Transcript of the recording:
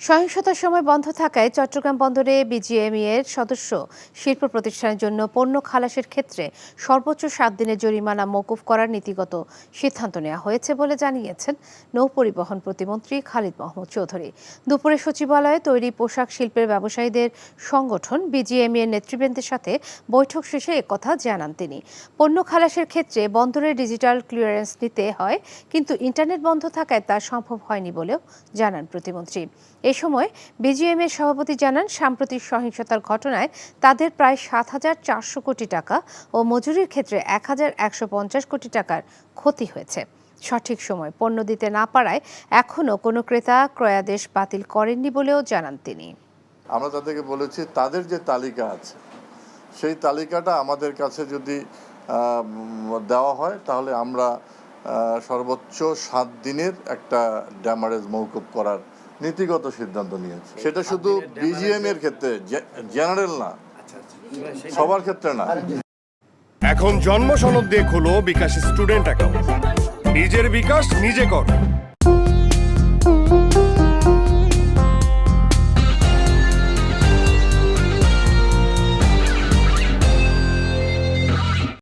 সহিংসতার সময় বন্ধ থাকায় চট্টগ্রাম বন্দরে বিজিএমইএ এর সদস্য শিল্প প্রতিষ্ঠানের জন্য পণ্য খালাসের ক্ষেত্রে সর্বোচ্চ 7 দিনের জরিমানা মওকুফ করার নীতিগত সিদ্ধান্ত নেওয়া হয়েছে বলে জানিয়েছেন নৌপরিবহন প্রতিমন্ত্রী খালিদ মাহমুদ চৌধুরী। দুপুরে সচিবালয়ে তৈরি পোশাক শিল্পের ব্যবসায়ীদের সংগঠন বিজিএমইএ এর নেতৃবৃন্দের সাথে বৈঠক শেষে একথা জানান তিনি। পণ্য খালাসের ক্ষেত্রে বন্দরে ডিজিটাল ক্লিয়ারেন্স নিতে হয়, কিন্তু ইন্টারনেট বন্ধ থাকায় তা সম্ভব হয়নি বলেও জানান প্রতিমন্ত্রী। এ সময় বিজিএমইএ এর সভাপতি জানান, সাম্প্রতিক সহিংসতার ঘটনায় তাদের প্রায় 7,400 কোটি টাকা ও মজুরির ক্ষেত্রে 1,150 কোটি টাকার ক্ষতি হয়েছে। সঠিক সময় পণ্য দিতে না পারায় এখনও কোনো ক্রেতা ক্রয়াদেশ বাতিল করেননি বলেও জানান তিনি। আমরা তাদেরকে বলেছি তাদের যে তালিকা আছে সেই তালিকাটা আমাদের কাছে যদি দেওয়া হয় তাহলে আমরা সর্বোচ্চ 7 দিনের একটা ড্যামারেজ মওকুফ করার নীতিগত সিদ্ধান্ত নিয়েছি। সেটা শুধু বিজিএম এর ক্ষেত্রে, জেনারেল না, সবার ক্ষেত্রে না। এখন জন্ম সনদ দিয়ে খোলো বিকাশ স্টুডেন্ট অ্যাকাউন্ট। নিজের বিকাশ নিজে কর।